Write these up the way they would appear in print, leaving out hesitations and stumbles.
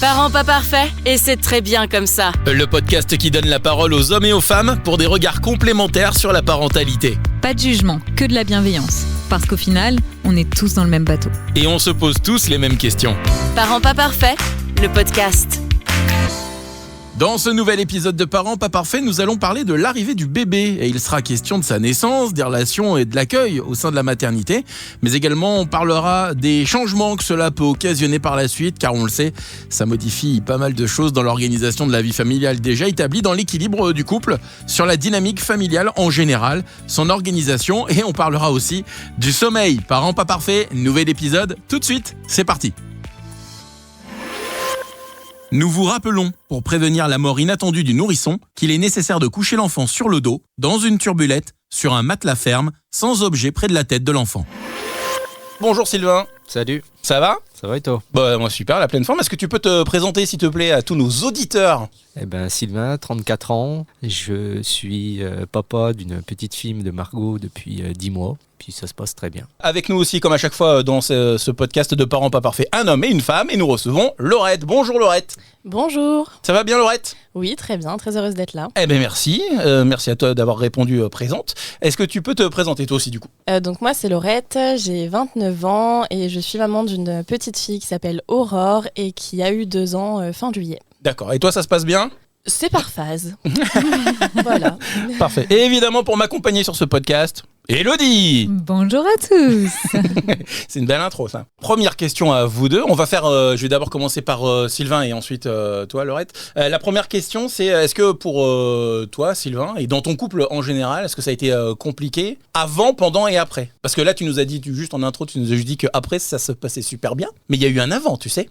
Parents pas parfaits, et c'est très bien comme ça. Le podcast qui donne la parole aux hommes et aux femmes pour des regards complémentaires sur la parentalité. Pas de jugement, que de la bienveillance. Parce qu'au final, on est tous dans le même bateau. Et on se pose tous les mêmes questions. Parents pas parfaits, le podcast. Dans ce nouvel épisode de Parents pas parfaits, nous allons parler de l'arrivée du bébé. Et il sera question de sa naissance, des relations et de l'accueil au sein de la maternité. Mais également, on parlera des changements que cela peut occasionner par la suite, car on le sait, ça modifie pas mal de choses dans l'organisation de la vie familiale déjà établie, dans l'équilibre du couple, sur la dynamique familiale en général, son organisation, et on parlera aussi du sommeil. Parents pas parfaits, nouvel épisode, tout de suite, c'est parti. Nous vous rappelons, pour prévenir la mort inattendue du nourrisson, qu'il est nécessaire de coucher l'enfant sur le dos, dans une turbulette, sur un matelas ferme, sans objet près de la tête de l'enfant. Bonjour Sylvain. Salut, Ça va ? ça va et toi ? Bah moi super, la pleine forme. Est-ce que tu peux te présenter s'il te plaît à tous nos auditeurs ? Eh ben Sylvain, 34 ans, je suis papa d'une petite fille de Margot depuis 10 mois, puis ça se passe très bien. Avec nous aussi, comme à chaque fois dans ce podcast de Parents pas parfaits, un homme et une femme, et nous recevons Laurette. Bonjour Laurette. Bonjour. Ça va bien Laurette ? Oui, très bien, très heureuse d'être là. Eh bien merci, merci à toi d'avoir répondu présente. Est-ce que tu peux te présenter toi aussi du coup ? Donc moi c'est Laurette, j'ai 29 ans et je suis maman d'une petite fille qui s'appelle Aurore et qui a eu 2 ans fin juillet. D'accord, et toi ça se passe bien ? C'est par phase. Voilà. Parfait. Et évidemment pour m'accompagner sur ce podcast, Élodie. Bonjour à tous. C'est une belle intro ça. Première question à vous deux. On va faire, je vais d'abord commencer par Sylvain et ensuite toi Laurette. La première question c'est, est-ce que pour toi Sylvain et dans ton couple en général, est-ce que ça a été compliqué avant, pendant et après ? Parce que là tu nous as dit, juste en intro, tu nous as juste dit qu'après ça se passait super bien. Mais il y a eu un avant, tu sais.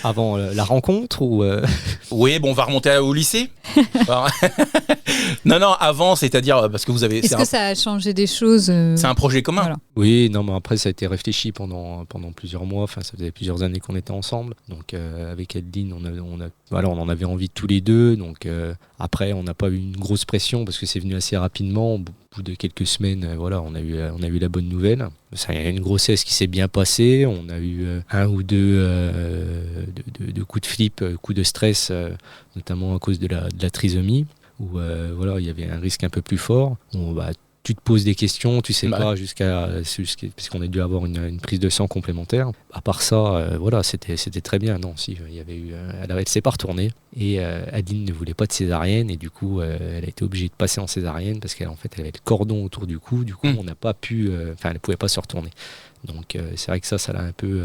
Avant la rencontre ou Oui, bon on va remonter au lycée. Alors, non, avant, c'est-à-dire parce que vous avez... Est-ce que ça a changé des choses C'est un projet commun. Voilà. Oui, non, mais après ça a été réfléchi pendant plusieurs mois. Enfin, ça faisait plusieurs années qu'on était ensemble. Donc avec Adeline, on en avait envie tous les deux. Donc après, on n'a pas eu une grosse pression parce que c'est venu assez rapidement. Au bout de quelques semaines, on a eu la bonne nouvelle. Il y a une grossesse qui s'est bien passée. On a eu un ou deux de coups de flip, coups de stress, notamment à cause de la trisomie, où il y avait un risque un peu plus fort. Tu te poses des questions, tu sais pas jusqu'à parce qu'on a dû avoir une prise de sang complémentaire. À part ça, c'était très bien. Non, si il y avait eu, elle s'est pas retournée et Adeline ne voulait pas de césarienne et du coup elle a été obligée de passer en césarienne parce qu'elle elle avait le cordon autour du cou. Du coup, on n'a pas pu, elle ne pouvait pas se retourner. Donc c'est vrai que ça l'a un peu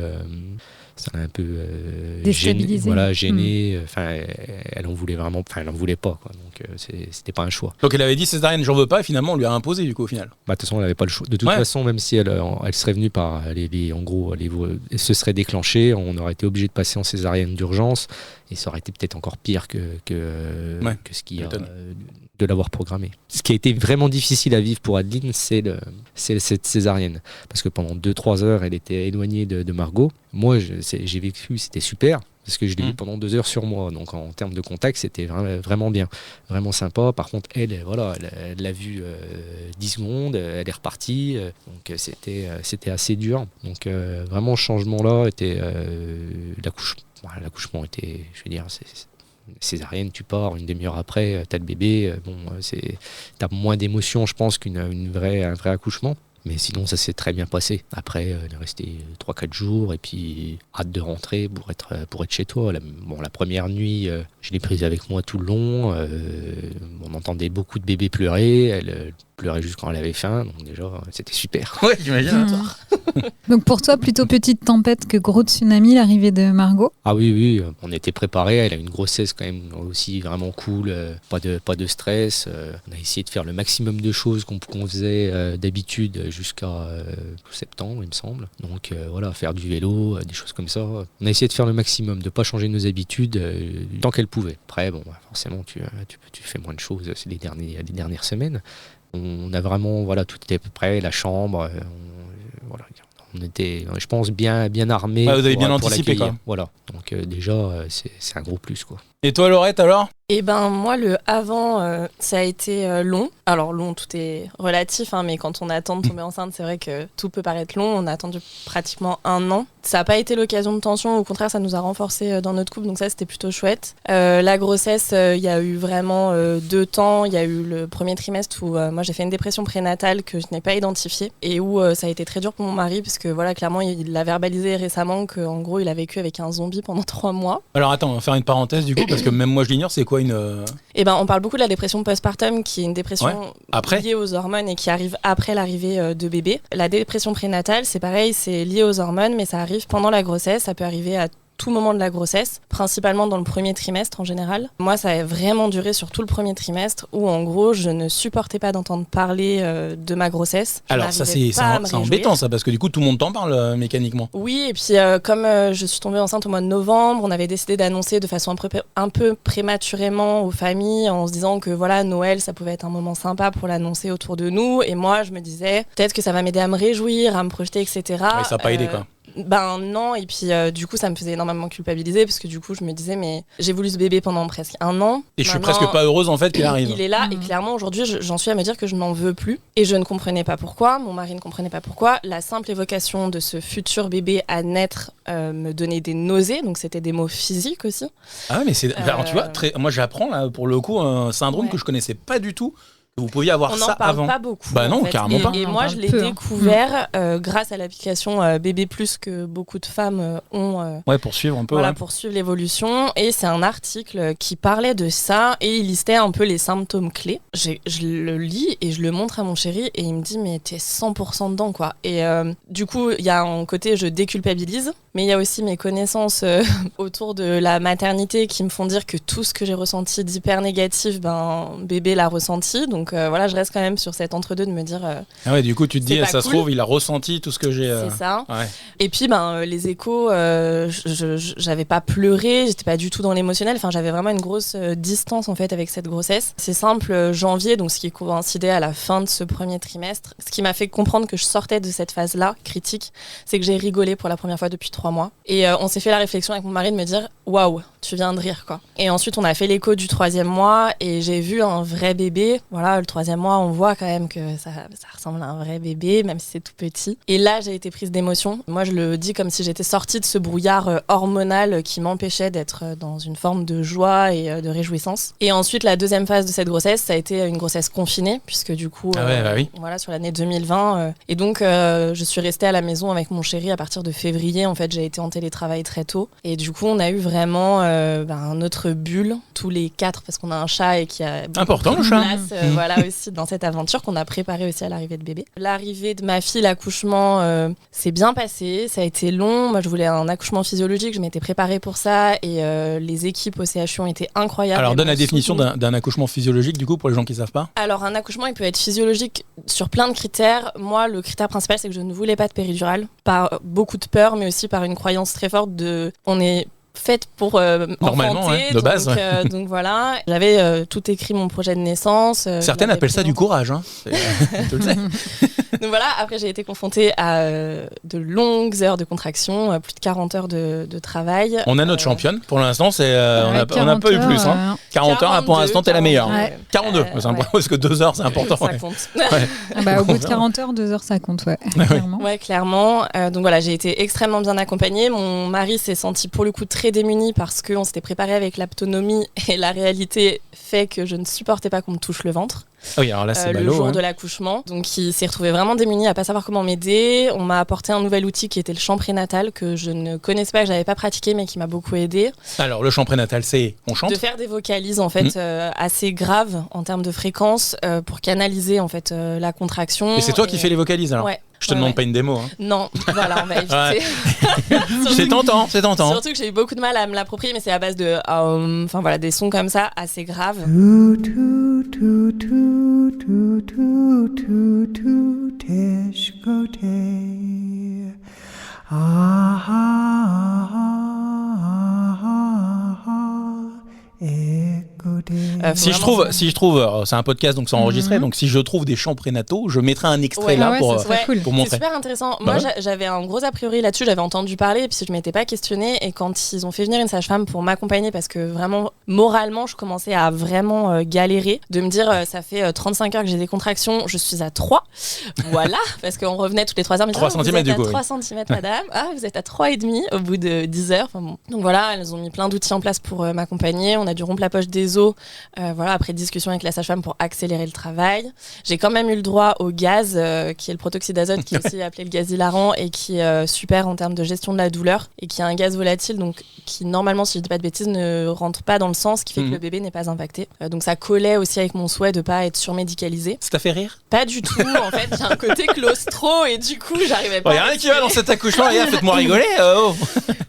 déstabilisé. Gêné. Elle en voulait vraiment, elle en voulait pas, quoi. Donc c'était pas un choix. Donc elle avait dit césarienne, j'en veux pas, et finalement on lui a imposé du coup au final. De toute façon, elle n'avait pas le choix. De toute façon, même si elle serait venue par elle se serait déclenchée, on aurait été obligé de passer en césarienne d'urgence et ça aurait été peut-être encore pire que ce qui a de l'avoir programmé. Ce qui a été vraiment difficile à vivre pour Adeline, c'est cette césarienne. Parce que pendant 2-3 heures, elle était éloignée de Margot. Moi, j'ai vécu, c'était super. Parce que je l'ai eu pendant 2 heures sur moi. Donc en termes de contact, c'était vraiment bien. Vraiment sympa. Par contre, elle l'a vu 10 secondes, elle est repartie. Donc c'était assez dur. Donc vraiment, le changement-là était... L'accouchement était, je veux dire, césarienne, tu pars, une demi-heure après, t'as le bébé, t'as moins d'émotions, je pense, un vrai accouchement. Mais sinon, ça s'est très bien passé. Après, on est resté 3-4 jours et puis hâte de rentrer pour être chez toi. La première nuit, je l'ai prise avec moi tout le long. On entendait beaucoup de bébés pleurer. Elle pleurait juste quand elle avait faim. Donc déjà, c'était super. Ouais, j'imagine. Donc pour toi, plutôt petite tempête que gros tsunami, l'arrivée de Margot ? Ah oui, on était préparés. Elle a une grossesse quand même aussi vraiment cool. Pas de stress. On a essayé de faire le maximum de choses qu'on faisait d'habitude jusqu'à septembre, il me semble. Donc faire du vélo, des choses comme ça. On a essayé de faire le maximum, de ne pas changer nos habitudes tant qu'elle pouvait. Après, forcément, tu fais moins de choses les dernières semaines. On a vraiment, tout était à peu près, la chambre, on était, je pense, bien armés. Vous avez bien anticipé, quoi. Voilà, donc déjà, c'est un gros plus, quoi. Et toi, Laurette, alors ? Et ben moi le avant ça a été long. Alors long, tout est relatif, hein, mais quand on attend de tomber enceinte, c'est vrai que tout peut paraître long. On a attendu pratiquement 1 an. Ça n'a pas été l'occasion de tension, au contraire ça nous a renforcé dans notre couple, donc ça c'était plutôt chouette. La grossesse, il y a eu vraiment 2 temps. Il y a eu le premier trimestre où moi j'ai fait une dépression prénatale que je n'ai pas identifiée et où ça a été très dur pour mon mari parce que voilà, clairement il l'a verbalisé récemment qu'en gros il a vécu avec un zombie pendant 3 mois. Alors attends, on va faire une parenthèse du coup, parce que même moi je l'ignore, c'est quoi une... Eh ben, on parle beaucoup de la dépression postpartum, qui est une dépression liée aux hormones et qui arrive après l'arrivée de bébé. La dépression prénatale, c'est pareil, c'est lié aux hormones, mais ça arrive pendant la grossesse, ça peut arriver à tout moment de la grossesse, principalement dans le premier trimestre en général. Moi, ça a vraiment duré sur tout le premier trimestre où, en gros, je ne supportais pas d'entendre parler de ma grossesse. Alors ça, c'est embêtant ça, parce que du coup, tout le monde t'en parle mécaniquement. Oui, et puis comme je suis tombée enceinte au mois de novembre, on avait décidé d'annoncer de façon un peu prématurément aux familles en se disant que voilà, Noël, ça pouvait être un moment sympa pour l'annoncer autour de nous. Et moi, je me disais, peut-être que ça va m'aider à me réjouir, à me projeter, etc. Ouais, ça n'a pas aidé quoi. Ben non, et puis du coup ça me faisait énormément culpabiliser parce que du coup je me disais mais j'ai voulu ce bébé pendant presque 1 an. Et je suis presque pas heureuse en fait qu'il arrive. Il est là et clairement aujourd'hui j'en suis à me dire que je n'en veux plus et je ne comprenais pas pourquoi, mon mari ne comprenait pas pourquoi. La simple évocation de ce futur bébé à naître me donnait des nausées, donc c'était des maux physiques aussi. Ah mais c'est, alors, tu vois, moi j'apprends là pour le coup un syndrome que je connaissais pas du tout. Vous pouviez avoir ça avant. On n'en parle pas beaucoup. Bah non, carrément pas. Et moi, je l'ai découvert grâce à l'application Bébé Plus que beaucoup de femmes ont. Pour suivre un peu. Voilà, pour suivre l'évolution. Et c'est un article qui parlait de ça et il listait un peu les symptômes clés. Je le lis et je le montre à mon chéri et il me dit mais t'es 100% dedans quoi. Et du coup, il y a un côté je déculpabilise, mais il y a aussi mes connaissances autour de la maternité qui me font dire que tout ce que j'ai ressenti d'hyper négatif, bébé l'a ressenti. Donc voilà, je reste quand même sur cet entre-deux de me dire. Ah ouais, du coup, tu te dis, ça cool. se trouve, il a ressenti tout ce que j'ai. C'est ça. Ouais. Et puis, les échos, j'avais pas pleuré, j'étais pas du tout dans l'émotionnel. Enfin, j'avais vraiment une grosse distance en fait avec cette grossesse. C'est simple, janvier, donc ce qui coïncidait à la fin de ce premier trimestre. Ce qui m'a fait comprendre que je sortais de cette phase-là critique, c'est que j'ai rigolé pour la première fois depuis 3 mois. Et on s'est fait la réflexion avec mon mari de me dire, waouh, tu viens de rire quoi. Et ensuite, on a fait l'écho du 3e mois et j'ai vu un vrai bébé. Voilà, le 3e mois, on voit quand même que ça ressemble à un vrai bébé, même si c'est tout petit. Et là, j'ai été prise d'émotion. Moi, je le dis comme si j'étais sortie de ce brouillard hormonal qui m'empêchait d'être dans une forme de joie et de réjouissance. Et ensuite, la 2e phase de cette grossesse, ça a été une grossesse confinée, puisque du coup, voilà, sur l'année 2020. Et donc, je suis restée à la maison avec mon chéri à partir de février. En fait, j'ai été en télétravail très tôt. Et du coup, on a eu vraiment notre bulle, tous les 4, parce qu'on a un chat et qui a important le chat. Voilà aussi dans cette aventure qu'on a préparée aussi à l'arrivée de bébé. L'arrivée de ma fille, l'accouchement s'est bien passé, ça a été long. Moi je voulais un accouchement physiologique, je m'étais préparée pour ça et les équipes au CHU ont été incroyables. Alors donne la définition d'un accouchement physiologique du coup pour les gens qui ne savent pas. Alors un accouchement il peut être physiologique sur plein de critères. Moi le critère principal c'est que je ne voulais pas de péridurale, par beaucoup de peur mais aussi par une croyance très forte de on est faite pour normalement enfanter, de base donc voilà, j'avais tout écrit mon projet de naissance. Certaines appellent ça du courage tu le sais. Donc voilà, après j'ai été confrontée à de longues heures de contraction, plus de 40 heures de travail. On a notre championne pour l'instant, c'est on n'a pas eu plus 40 heures pour l'instant t'es la meilleure. 42 c'est important parce que 2 heures c'est important. Ça compte. Au bout de 40 heures, 2 heures ça compte clairement. Ouais, clairement. Donc voilà, j'ai été extrêmement bien accompagnée. Mon mari s'est senti pour le coup très démuni parce qu'on s'était préparé avec l'aptonomie et la réalité fait que je ne supportais pas qu'on me touche le ventre. Oui, alors là, c'est le jour de l'accouchement. Donc il s'est retrouvé vraiment démuni à pas savoir comment m'aider. On m'a apporté un nouvel outil qui était le chant prénatal que je ne connaissais pas, que j'avais pas pratiqué mais qui m'a beaucoup aidé. Alors le chant prénatal, c'est on chante. De faire des vocalises en fait assez graves en termes de fréquence pour canaliser en fait la contraction. Et c'est toi qui fais les vocalises alors. Ouais. Je te demande pas une démo. Non, voilà, on va éviter. C'est tentant. Surtout que j'ai eu beaucoup de mal à me l'approprier, mais c'est à base de, des sons comme ça assez graves. Si je trouve, c'est un podcast donc c'est enregistré, donc si je trouve des chants prénataux, je mettrai un extrait pour montrer. C'est super intéressant. Moi, j'avais un gros a priori là-dessus, j'avais entendu parler, et puis je m'étais pas questionnée. Et quand ils ont fait venir une sage-femme pour m'accompagner, parce que vraiment, moralement, je commençais à vraiment galérer, de me dire, ça fait 35 heures que j'ai des contractions, je suis à 3. Voilà, parce qu'on revenait toutes les 3 heures. Mais 3 cm du coup. 3 cm, madame. Ah, vous êtes à 3,5 au bout de 10 heures. Enfin, bon. Donc voilà, elles ont mis plein d'outils en place pour m'accompagner. On a dû rompre la poche des os, après discussion avec la sage-femme pour accélérer le travail. J'ai quand même eu le droit au gaz, qui est le protoxyde d'azote, qui est aussi appelé le gaz hilarant et qui est super en termes de gestion de la douleur et qui est un gaz volatile, donc qui normalement, si je dis pas de bêtises, ne rentre pas dans le sang, ce qui fait que le bébé n'est pas impacté. Donc ça collait aussi avec mon souhait de pas être surmédicalisée. Ça t'a fait rire ? Pas du tout, en fait, j'ai un côté claustro et du coup, j'arrivais pas. Il y a rien qui va dans cet accouchement, les gars, faites-moi rigoler.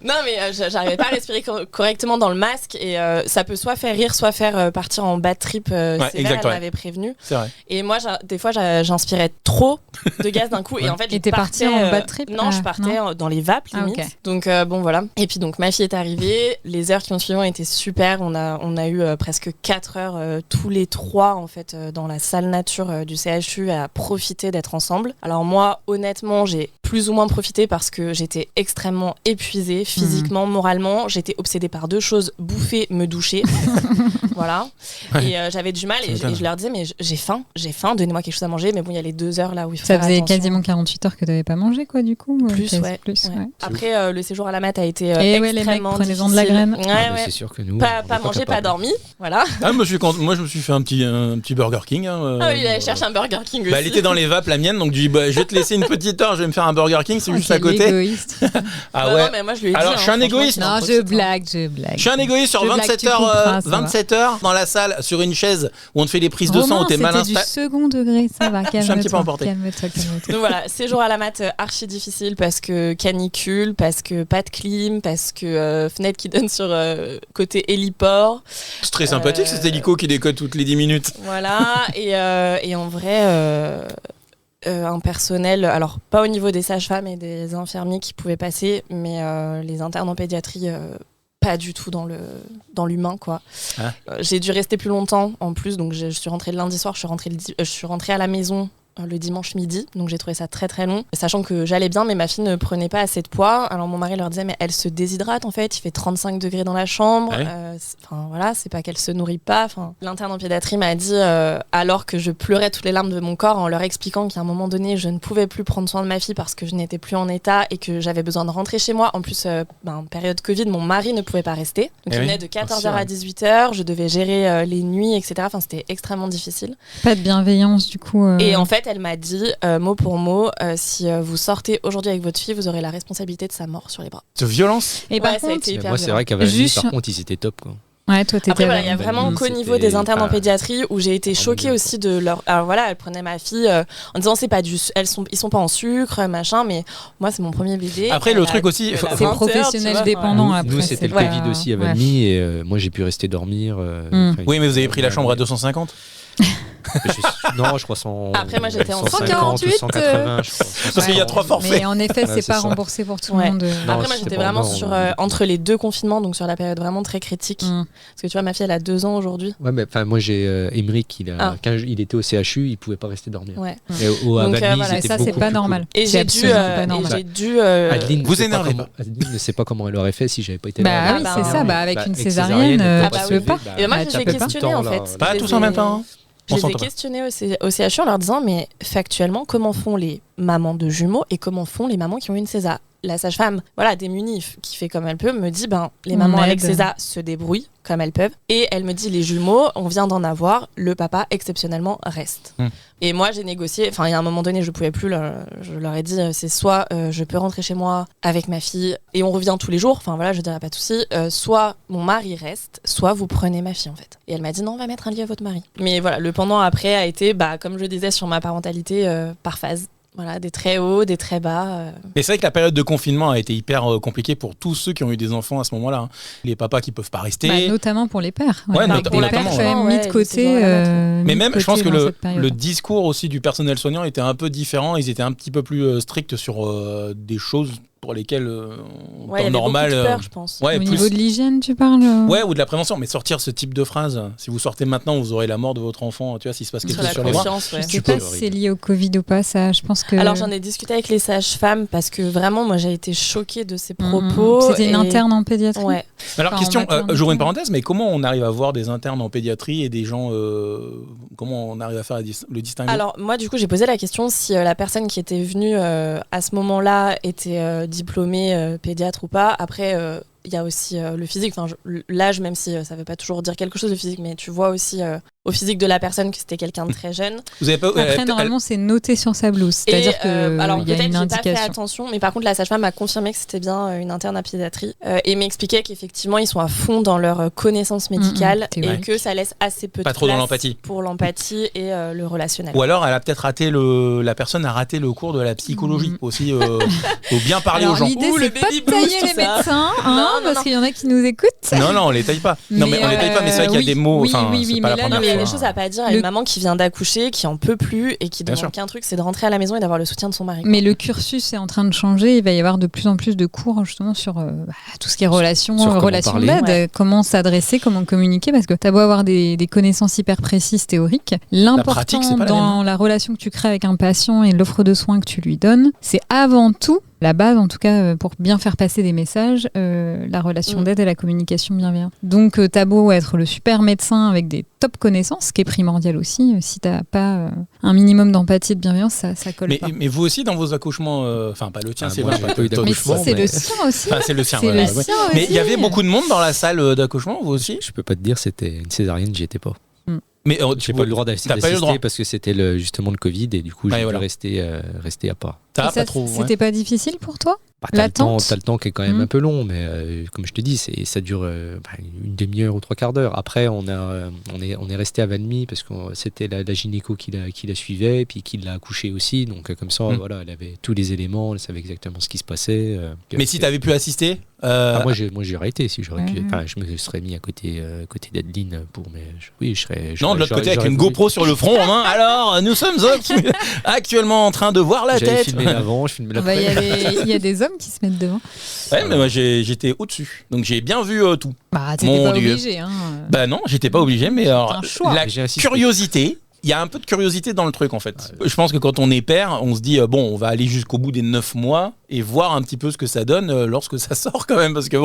Non, mais j'arrivais pas à respirer correctement dans le masque et ça peut soit faire rire, soit faire partir en bad trip sévère, elle m'avait prévenu. C'est vrai. Et moi, des fois, j'inspirais trop de gaz d'un coup et en fait, t'es partie en bad trip ? Non, je partais dans les vapes limite. Okay. Donc bon, voilà. Et puis donc ma fille est arrivée, les heures qui ont suivi ont été super. On a eu presque 4 heures tous les 3 en fait dans la salle nature du CHU à profiter d'être ensemble. Alors moi, honnêtement, j'ai plus ou moins profité parce que j'étais extrêmement épuisée physiquement, moralement. J'étais obsédée par 2 choses, bouffer, me doucher. Voilà. Ouais. Et j'avais du mal et je leur disais mais j'ai faim, donnez-moi quelque chose à manger. Mais bon, il y a les 2 heures là où il faut faire attention. Ça faisait quasiment 48 heures que tu n'avais pas mangé quoi du coup. Plus. Après le séjour à la mat a été extrêmement les gens de la graine. C'est sûr que nous pas mangé, pas dormi. Voilà. Moi je me suis fait un petit Burger King. Oui, il allait chercher un Burger King aussi. Elle était dans les vapes, la mienne, donc je dis je vais te laisser une petite heure, je vais me faire un Burger King, c'est juste à côté. Égoïste. Ah ouais. Non, mais moi je lui ai dit. Alors je suis un égoïste. Non, je blague. Je suis un égoïste sur 27 heures dans la salle sur une chaise où on te fait des prises de sang où t'es mal installé. C'était du second degré, ça va. Je suis un petit peu emporté. Calme-toi. Donc voilà, séjour à la mat archi difficile parce que canicule, parce que pas de clim, parce que fenêtre qui donne sur côté héliport. C'est très sympathique cet hélico qui décolle toutes les 10 minutes. Voilà, et en vrai, un personnel, alors pas au niveau des sages-femmes et des infirmiers qui pouvaient passer, mais les internes en pédiatrie, pas du tout dans l'humain quoi. J'ai dû rester plus longtemps en plus, donc je suis rentrée le lundi soir, je suis rentrée à la maison le dimanche midi, donc j'ai trouvé ça très très long, sachant que j'allais bien mais ma fille ne prenait pas assez de poids. Alors mon mari leur disait mais elle se déshydrate en fait, il fait 35 degrés dans la chambre, voilà, c'est pas qu'elle se nourrit pas. L'interne en pédiatrie m'a dit alors que je pleurais toutes les larmes de mon corps en leur expliquant qu'à un moment donné je ne pouvais plus prendre soin de ma fille parce que je n'étais plus en état et que j'avais besoin de rentrer chez moi. En plus période Covid, mon mari ne pouvait pas rester, donc il venait de 14h à 18h, je devais gérer les nuits etc. C'était extrêmement difficile. Pas de bienveillance du coup. Et en fait elle m'a dit mot pour mot si vous sortez aujourd'hui avec votre fille, vous aurez la responsabilité de sa mort sur les bras. De violence. Et ça a été hyper moi c'est vrai qu'à Valmy par contre ils étaient top quoi. Ouais, toi t'étais. Après voilà, il y a vraiment qu'au niveau des internes en pédiatrie où j'ai été choquée aussi de leur. Alors voilà, elle prenait ma fille en disant c'est pas ils sont pas en sucre machin, mais moi c'est mon premier bébé. Après le truc aussi, c'est professionnel dépendant. Après nous c'était le Covid aussi à Valmy et moi j'ai pu rester dormir. Oui mais vous avez pris la chambre à 250. Non, je crois 100. Après, moi j'étais en 148. 180, je crois. Parce qu'il y a 3 forfaits. Mais en effet, c'est pas remboursé pour tout le monde. Après, moi j'étais vraiment entre les 2 confinements, donc sur la période vraiment très critique. Parce que tu vois, ma fille elle a 2 ans aujourd'hui. Ouais, mais moi j'ai Émeric, quand il était au CHU, il pouvait pas rester dormir. Ouais. Et au Valmy, ça c'est pas normal. Et j'ai dû. Adeline, vous énervez pas. Adeline ne sait pas comment elle aurait fait si j'avais pas été là. Bah oui, c'est ça. Avec une césarienne, tu peux pas. Et moi je les ai questionnés en fait. Pas tous en même temps. Je les ai questionnés au CHU en leur disant mais factuellement comment font les mamans de jumeaux et comment font les mamans qui ont une césar. La sage-femme, démunie, qui fait comme elle peut, me dit les mamans avec césar se débrouillent comme elles peuvent. Et elle me dit les jumeaux, on vient d'en avoir, le papa exceptionnellement reste. Et moi j'ai négocié, il y a un moment donné je pouvais plus, je leur ai dit c'est soit je peux rentrer chez moi avec ma fille et on revient tous les jours, je dirais pas de souci, soit mon mari reste, soit vous prenez ma fille en fait. Et elle m'a dit non on va mettre un lit à votre mari. Mais voilà, le pendant après a été comme je disais sur ma parentalité par phase. Voilà, des très hauts, des très bas. Mais c'est vrai que la période de confinement a été hyper compliquée pour tous ceux qui ont eu des enfants à ce moment-là. Les papas qui peuvent pas rester. Notamment pour les pères. Ouais, pour les pères, quand même mis de côté. Mais même, je pense que le discours aussi du personnel soignant était un peu différent. Ils étaient un petit peu plus stricts sur des choses pour lesquels en temps normal. normal. Peur, je pense. Au niveau de l'hygiène, tu parles Ouais, ou de la prévention. Mais sortir ce type de phrase, si vous sortez maintenant, vous aurez la mort de votre enfant. Tu vois, s'il se passe quelque chose sur les bras. Je ne sais pas si c'est lié au Covid ou pas, ça. Je pense que. Alors j'en ai discuté avec les sages-femmes parce que vraiment, moi, j'ai été choquée de ces propos. C'était une interne en pédiatrie. Ouais. Alors, question, j'ouvre une parenthèse, mais comment on arrive à voir des internes en pédiatrie et des gens. Comment on arrive à faire le distinguo? Alors, moi, du coup, j'ai posé la question si la personne qui était venue à ce moment-là était diplômée pédiatre ou pas. Après, il y a aussi le physique, l'âge, même si ça ne veut pas toujours dire quelque chose, le physique, mais tu vois aussi au physique de la personne que c'était quelqu'un de très jeune. Vous avez pas, après, normalement, c'est noté sur sa blouse. C'est-à-dire qu'il y a une peut-être j'ai indication. pas fait attention, mais par contre, la sage-femme a confirmé que c'était bien une interne à pédiatrie et m'expliquait qu'effectivement, ils sont à fond dans leur connaissance médicale et que ça laisse assez peu pas de trop dans place l'empathie. Pour l'empathie et le relationnel. Ou alors, elle a peut-être raté la personne a raté le cours de la psychologie aussi. Faut bien parler aux gens. L'idée, c'est pas de tailler les médecins, parce qu'il y en a qui nous écoutent. Non, on les taille pas. Non, mais on les taille pas, mais c'est vrai qu'il y a des mots. Oui, c'est pas la première fois. Il y a des choses à pas dire à une maman qui vient d'accoucher, qui en peut plus et qui demande qu'un truc, c'est de rentrer à la maison et d'avoir le soutien de son mari. Mais le cursus est en train de changer. Il va y avoir de plus en plus de cours justement sur tout ce qui est relations d'aide, comment s'adresser, comment communiquer, parce que tu as beau avoir des connaissances hyper précises théoriques, l'important dans la relation que tu crées avec un patient et l'offre de soins que tu lui donnes, c'est avant tout la base, en tout cas, pour bien faire passer des messages, la relation d'aide et la communication bienveillante. Donc, t'as beau être le super médecin avec des top connaissances, ce qui est primordial aussi, si t'as pas un minimum d'empathie et de bienveillance, ça colle pas. Mais vous aussi, dans vos accouchements, pas le tien, c'est vrai, pas eu d'accouchement. Mais si, c'est le sien aussi. C'est le sien, voilà. Mais il y avait beaucoup de monde dans la salle d'accouchement, vous aussi? Je peux pas te dire, c'était une césarienne, j'y étais pas. Mais j'ai pas eu le droit d'assister parce que c'était justement le Covid et du coup j'ai dû rester à part. C'était pas difficile pour toi? T'as le temps qui est quand même un peu long, mais comme je te dis, ça dure une demi-heure ou 3/4 d'heure. Après, on est resté à Valmy parce que c'était la gynéco qui la suivait et puis qui l'a accouchée aussi. Donc comme ça, voilà, elle avait tous les éléments, elle savait exactement ce qui se passait. Mais si t'avais pu assister, moi j'ai arrêté si j'aurais pu. Enfin, je me serais mis à côté d'Adeline je serais. Non, de l'autre côté avec une GoPro sur le front en main. Alors, nous sommes actuellement en train de voir la tête. Filmé avant, je filmais l'après. Il y a des hommes qui se mettent devant. Ouais, mais moi j'étais au-dessus, donc j'ai bien vu tout. Bah, t'étais pas obligé. Bah non, j'étais pas obligé, mais alors, la J'ai insisté. curiosité. Il y a un peu de curiosité dans le truc en fait. Je pense que quand on est père, on se dit on va aller jusqu'au bout des 9 mois et voir un petit peu ce que ça donne lorsque ça sort quand même, parce que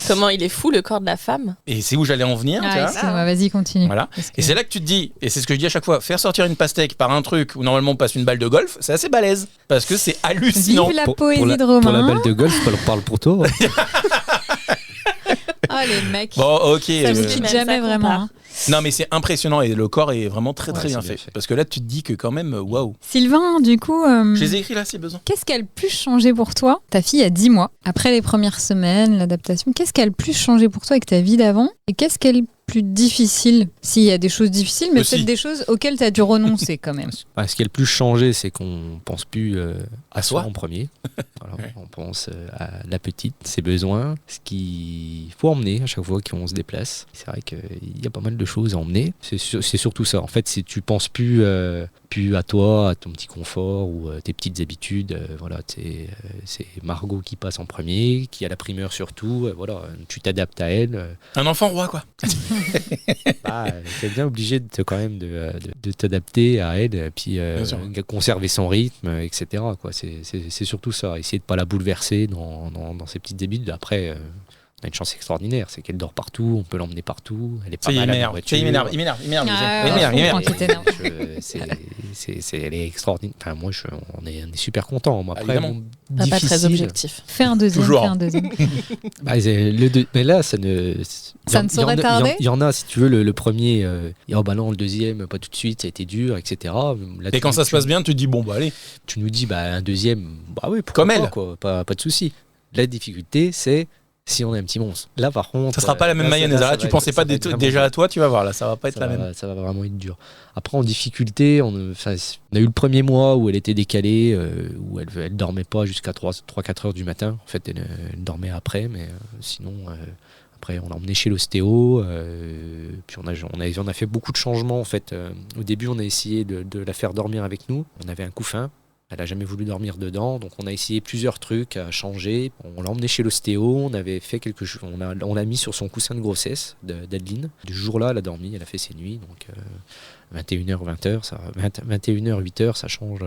comment il est fou le corps de la femme. Et c'est où j'allais en venir. Vas-y, continue. Voilà. Et c'est là que tu te dis, et c'est ce que je dis à chaque fois, faire sortir une pastèque par un truc où normalement on passe une balle de golf, c'est assez balèze parce que c'est hallucinant. Vive la poésie de Romain. Pour la balle de golf, je parle pour toi. Ah les mecs. Bon, ok. Ça vous quitte jamais vraiment. Non, mais c'est impressionnant et le corps est vraiment très bien fait. Parce que là, tu te dis que quand même, waouh. Sylvain, du coup. Je les ai écrits là, si besoin. Qu'est-ce qui a le plus changé pour toi? Ta fille a 10 mois. Après les premières semaines, l'adaptation, qu'est-ce qui a le plus changé pour toi avec ta vie d'avant? Et qu'est-ce qui est le plus difficile? S'il y a des choses difficiles, mais peut-être des choses auxquelles tu as dû renoncer quand même. Ce qui a le plus changé, c'est qu'on pense plus à soi en premier. Voilà, on pense à la petite, ses besoins, ce qu'il faut emmener à chaque fois qu'on se déplace. C'est vrai qu'il y a pas mal de choses à emmener. C'est surtout ça. En fait, si tu penses plus à toi, à ton petit confort ou tes petites habitudes, voilà, c'est Margot qui passe en premier, qui a la primeur sur tout. Voilà, tu t'adaptes à elle. Un enfant roi, quoi. T'es bien obligé quand même de t'adapter à elle, et puis conserver son rythme, etc. Quoi. C'est surtout ça. Essayer de pas la bouleverser dans ses petites habitudes. Après, on a une chance extraordinaire, c'est qu'elle dort partout, on peut l'emmener partout. Elle est pas mal à la voiture. Il m'énerve. Elle est extraordinaire. Enfin, moi, on est super contents. Après, pas très objectif. Fais un deuxième. Mais là, ça ne saurait tarder. Il y en a, si tu veux, le premier, non, le deuxième, pas tout de suite, ça a été dur, etc. Là, et quand ça se passe bien, tu te dis, allez. Tu nous dis, un deuxième, oui, comme elle. Pas de souci. La difficulté, c'est si on a un petit monstre. Là, par contre, ça sera pas la même mayonnaise. Là, tu pensais pas déjà à toi, tu vas voir. Là, ça va pas être la même. Ça va vraiment être dur. Après, en difficulté, on a eu le premier mois où elle était décalée, où elle dormait pas jusqu'à 3-4 heures du matin. En fait, elle dormait après, mais sinon. Après, on l'a emmené chez l'ostéo, puis on a fait beaucoup de changements en fait. Au début, on a essayé de la faire dormir avec nous. On avait un couffin. Elle n'a jamais voulu dormir dedans, donc on a essayé plusieurs trucs à changer. On l'a emmenée chez l'ostéo, on avait fait quelque chose, on l'a mis sur son coussin de grossesse d'Adeline. Du jour-là, elle a dormi, elle a fait ses nuits, donc 21h, 20h, 21h, 8h, ça change,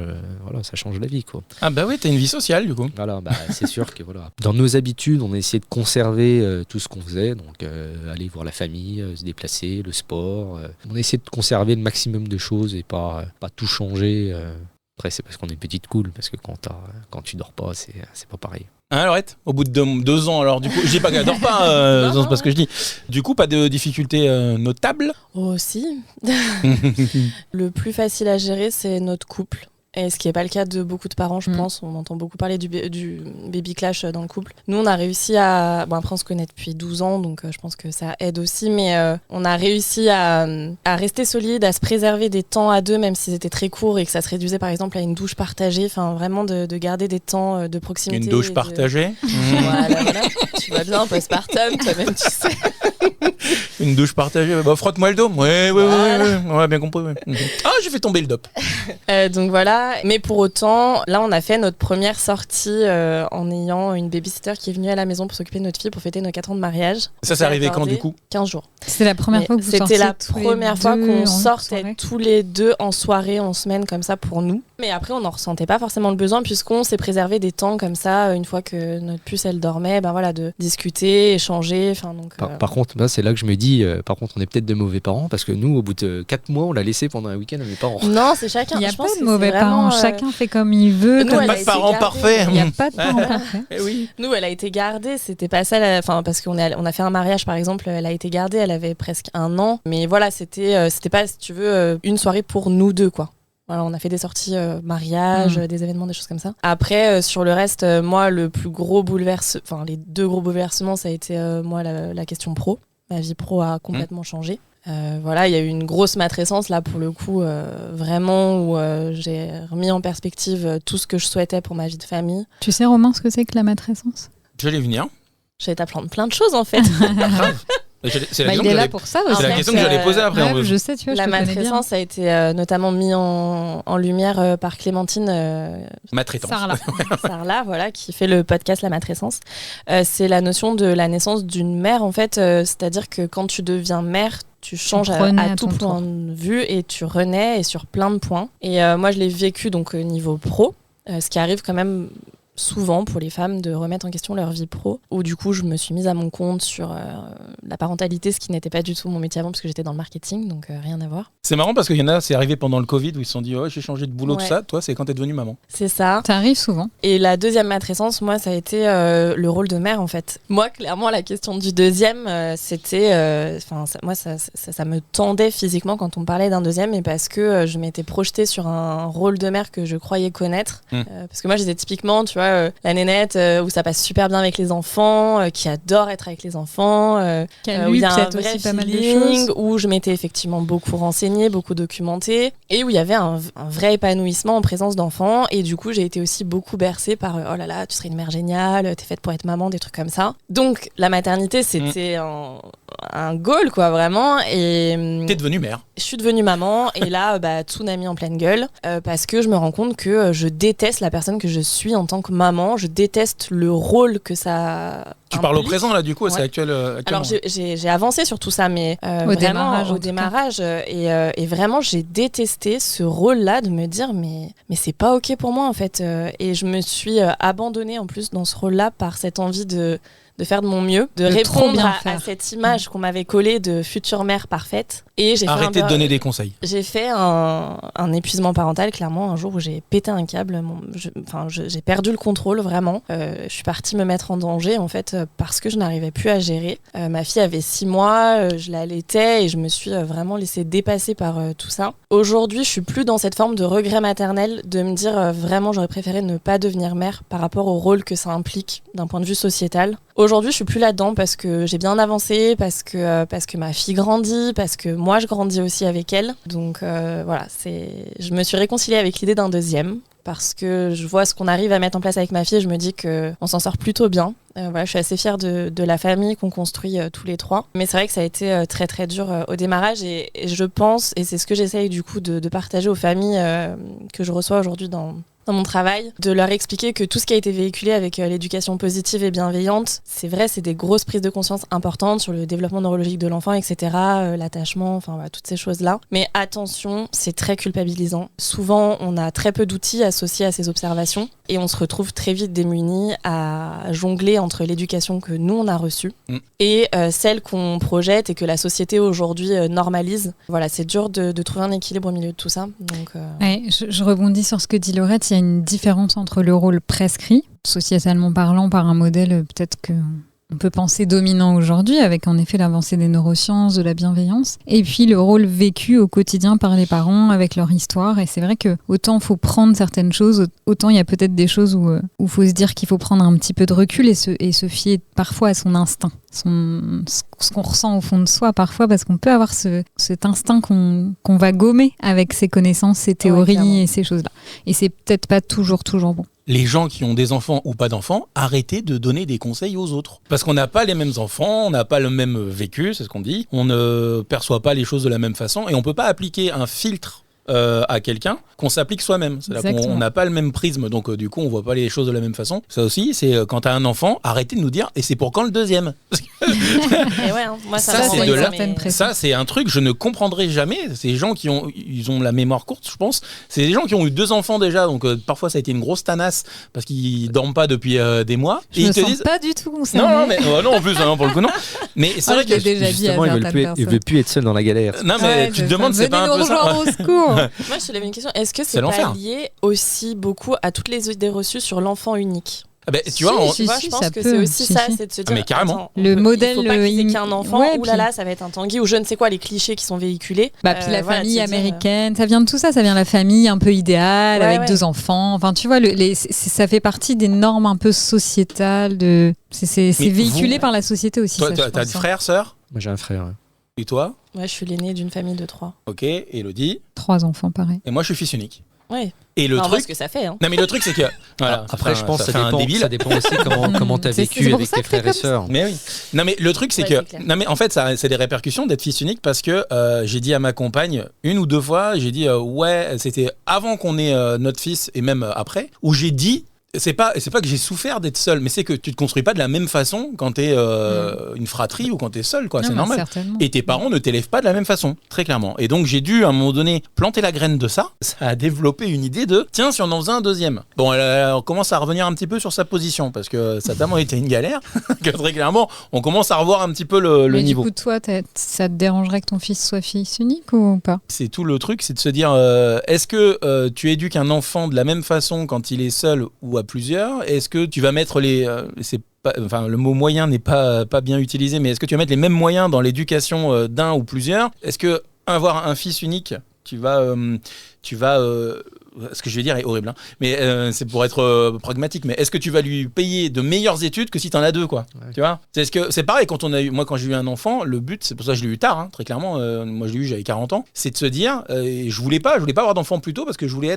ça change la vie, quoi. Ah bah oui, t'as une vie sociale du coup. Voilà, c'est sûr que voilà. Dans nos habitudes, on a essayé de conserver tout ce qu'on faisait, donc aller voir la famille, se déplacer, le sport. On a essayé de conserver le maximum de choses et pas tout changer. Après, c'est parce qu'on est petite cool, parce que quand tu dors pas, c'est pas pareil. Hein, Laurette, au bout de 2 ans, alors du coup, je dis pas qu'elle dort pas, c'est pas ce que je dis. Du coup, pas de difficultés notables? Oh si. Le plus facile à gérer, c'est notre couple. Et ce qui n'est pas le cas de beaucoup de parents, je pense. On entend beaucoup parler du baby clash dans le couple. Nous, on a réussi à... Bon, après, on se connaît depuis 12 ans, donc je pense que ça aide aussi. Mais on a réussi à rester solide, à se préserver des temps à deux, même s'ils étaient très courts et que ça se réduisait, par exemple, à une douche partagée. Enfin, vraiment de garder des temps de proximité. Une douche partagée. Voilà. Tu vas bien, postpartum, toi-même, tu sais. Une douche partagée. Bah, frotte-moi le dos. Ouais, bien compris. Ouais. Ah, j'ai fait tomber le dop. Donc voilà. Mais pour autant, là, on a fait notre première sortie en ayant une babysitter qui est venue à la maison pour s'occuper de notre fille pour fêter nos 4 ans de mariage. Ça, c'est arrivé quand, du coup? 15 jours. C'était la première fois que vous sortiez? C'était la première fois qu'on sortait tous les deux en soirée, en semaine, comme ça, pour nous. Mais après, on n'en ressentait pas forcément le besoin, puisqu'on s'est préservé des temps comme ça, une fois que notre puce, elle dormait, de discuter, échanger. Donc, par contre, là, c'est là que je me dis, par contre, on est peut-être de mauvais parents, parce que nous, au bout de 4 mois, on l'a laissé pendant un week-end à mes parents. Non, c'est chacun. Il n'y a pas de mauvais parents, chacun fait comme il veut. Nous, pas de parents parfaits. Il n'y a pas de parents parfaits. Oui. Nous, elle a été gardée, c'était pas ça, parce qu'on a fait un mariage, par exemple, elle a été gardée, elle avait presque 1 an. Mais voilà, c'était pas, si tu veux, une soirée pour nous deux, quoi. Voilà, on a fait des sorties mariage, des événements, des choses comme ça. Après, sur le reste, moi, les 2 gros bouleversements, ça a été moi la question pro. Ma vie pro a complètement changé. Il y a eu une grosse matrescence là pour le coup, vraiment où j'ai remis en perspective tout ce que je souhaitais pour ma vie de famille. Tu sais, Romain, ce que c'est que la matrescence? Je vais venir. J'allais t'apprendre plein de choses en fait. C'est la il est là pour ça aussi. C'est la question que j'allais poser après. Je sais, tu vois, la matrescence a été notamment mis en lumière par Clémentine Sarlat, voilà, qui fait le podcast La Matrescence. C'est la notion de la naissance d'une mère en fait, c'est-à-dire que quand tu deviens mère, tu changes à tout point de vue et tu renais et sur plein de points. Et moi, je l'ai vécu donc au niveau pro, ce qui arrive quand même souvent pour les femmes de remettre en question leur vie pro, où du coup je me suis mise à mon compte sur la parentalité, ce qui n'était pas du tout mon métier avant parce que j'étais dans le marketing, donc rien à voir. C'est marrant parce qu'il y en a, c'est arrivé pendant le Covid où ils se sont dit j'ai changé de boulot, tout ça. Toi, c'est quand t'es devenue maman. C'est ça. Ça arrive souvent. Et la deuxième matrescence, moi, ça a été le rôle de mère en fait. Moi, clairement, la question du deuxième, c'était, ça me tendait physiquement quand on parlait d'un deuxième, et parce que je m'étais projetée sur un rôle de mère que je croyais connaître, parce que moi, j'étais typiquement, tu vois, la nénette où ça passe super bien avec les enfants, qui adore être avec les enfants, où il y a un vrai aussi pas mal de feeling, choses. où je m'étais effectivement beaucoup renseignée, beaucoup documentée, et où il y avait un vrai épanouissement en présence d'enfants. Et du coup, j'ai été aussi beaucoup bercée par oh là là, tu serais une mère géniale, t'es faite pour être maman, des trucs comme ça. Donc la maternité, c'était un goal, quoi, vraiment. Et t'es devenue mère. Je suis devenue maman, et là, tsunami en pleine gueule, parce que je me rends compte que je déteste la personne que je suis en tant que maman. Je déteste le rôle que ça Tu implique. parles au présent là, du coup, c'est Ouais. actuellement. Alors j'ai avancé sur tout ça, mais au démarrage, et vraiment j'ai détesté ce rôle-là de me dire mais c'est pas ok pour moi en fait, et je me suis abandonnée en plus dans ce rôle-là par cette envie de faire de mon mieux, de répondre à cette image qu'on m'avait collée de future mère parfaite. Et j'ai Arrêtez de donner des conseils. J'ai fait un épuisement parental, clairement, un jour où j'ai pété un câble. J'ai perdu le contrôle, vraiment. Je suis partie me mettre en danger, en fait, parce que je n'arrivais plus à gérer. Ma fille avait 6 mois, je l'allaitais et je me suis vraiment laissée dépasser par tout ça. Aujourd'hui, je suis plus dans cette forme de regret maternel, de me dire vraiment, j'aurais préféré ne pas devenir mère par rapport au rôle que ça implique d'un point de vue sociétal. Aujourd'hui, je suis plus là-dedans parce que j'ai bien avancé, parce que ma fille grandit, parce que moi je grandis aussi avec elle. Donc voilà, je me suis réconciliée avec l'idée d'un deuxième, parce que je vois ce qu'on arrive à mettre en place avec ma fille et je me dis qu'on s'en sort plutôt bien. Je suis assez fière de la famille qu'on construit tous les 3. Mais c'est vrai que ça a été très très dur au démarrage, et je pense, et c'est ce que j'essaye du coup de partager aux familles que je reçois aujourd'hui dans dans mon travail, de leur expliquer que tout ce qui a été véhiculé avec l'éducation positive et bienveillante, c'est vrai, c'est des grosses prises de conscience importantes sur le développement neurologique de l'enfant, etc., l'attachement, enfin voilà, toutes ces choses-là. Mais attention, c'est très culpabilisant. Souvent, on a très peu d'outils associés à ces observations et on se retrouve très vite démunis à jongler entre l'éducation que nous, on a reçue et celle qu'on projette et que la société aujourd'hui normalise. Voilà, c'est dur de trouver un équilibre au milieu de tout ça. Donc, ouais, je rebondis sur ce que dit Laurette. Il y a une différence entre le rôle prescrit, sociétalement parlant, par un modèle peut-être que on peut penser dominant aujourd'hui, avec en effet l'avancée des neurosciences, de la bienveillance, et puis le rôle vécu au quotidien par les parents avec leur histoire. Et c'est vrai que autant il faut prendre certaines choses, autant il y a peut-être des choses où il faut se dire qu'il faut prendre un petit peu de recul et se fier parfois à son instinct, ce qu'on ressent au fond de soi parfois, parce qu'on peut avoir cet instinct qu'on va gommer avec ses connaissances, ses théories et ces choses-là. Et c'est peut-être pas toujours bon. Les gens qui ont des enfants ou pas d'enfants, arrêtez de donner des conseils aux autres. Parce qu'on n'a pas les mêmes enfants, on n'a pas le même vécu, c'est ce qu'on dit. On ne perçoit pas les choses de la même façon et on ne peut pas appliquer un filtre à quelqu'un qu'on s'applique soi-même. C'est-à-dire qu'on n'a pas le même prisme, donc du coup on voit pas les choses de la même façon. Ça aussi, c'est quand t'as un enfant, arrêtez de nous dire et c'est pour quand le deuxième. Et ouais, hein, moi ça c'est un truc je ne comprendrai jamais. Ces gens ils ont la mémoire courte, je pense. C'est des gens qui ont eu 2 enfants déjà, donc parfois ça a été une grosse tanasse parce qu'ils dorment pas depuis des mois. Je me sens pas du tout concernée. Non, mais non en plus pour le coup non. Mais c'est vrai que déjà justement ils veulent plus être seuls dans la galère. Non mais tu te demandes c'est pas un peu ça. Au secours. Moi, je te lève une question. Est-ce que c'est pas lié aussi beaucoup à toutes les idées reçues sur l'enfant unique ? Ah ben, tu vois, je pense que c'est aussi ça, c'est de se dire, mais carrément. Le modèle, il faut pas qu'il y ait qu'un enfant, ou là, ça va être un Tanguy, ou je ne sais quoi, les clichés qui sont véhiculés. Puis la famille américaine, ça vient de tout ça, ça vient de la famille un peu idéale, avec 2 enfants. Enfin, tu vois, ça fait partie des normes un peu sociétales. C'est véhiculé par la société aussi. Toi, t'as des frères, sœurs ? Moi, j'ai un frère. Et toi ? Ouais, je suis l'aîné d'une famille de 3. Ok, Elodie ? 3 enfants, pareil. Et moi, je suis fils unique. Ouais. Et le truc, ce que ça fait. Hein. Non, mais le truc, c'est que. Voilà, après, je pense que ça dépend aussi comment tu as vécu avec tes frères et sœurs. Mais oui. Non, mais le truc, c'est que. Non, mais en fait, c'est des répercussions d'être fils unique parce que j'ai dit à ma compagne 1 ou 2 fois, j'ai dit, c'était avant qu'on ait notre fils et même après, où j'ai dit. C'est pas que j'ai souffert d'être seul, mais c'est que tu te construis pas de la même façon quand t'es une fratrie ou quand t'es seul, quoi. C'est normal. Certainement. Et tes parents ne t'élèvent pas de la même façon, très clairement. Et donc j'ai dû à un moment donné planter la graine de ça. Ça a développé une idée de tiens, si on en faisait un deuxième. Bon, on commence à revenir un petit peu sur sa position parce que ça a tellement été une galère que très clairement on commence à revoir un petit peu le niveau. Du coup, toi, ça te dérangerait que ton fils soit fils unique ou pas ? C'est tout le truc, c'est de se dire est-ce que tu éduques un enfant de la même façon quand il est seul ou à plusieurs ? Est-ce que tu vas mettre le mot moyen n'est pas bien utilisé, mais est-ce que tu vas mettre les mêmes moyens dans l'éducation d'un ou plusieurs ? Est-ce que avoir un fils unique, tu vas ce que je vais dire est horrible, hein. Mais c'est pour être pragmatique. Mais est-ce que tu vas lui payer de meilleures études que si t'en as 2, quoi ? Ouais. Tu vois ? C'est pareil quand quand j'ai eu un enfant, le but, c'est pour ça que je l'ai eu tard, hein, très clairement. Moi, je l'ai eu, j'avais 40 ans. C'est de se dire, je voulais pas avoir d'enfant plus tôt parce que je voulais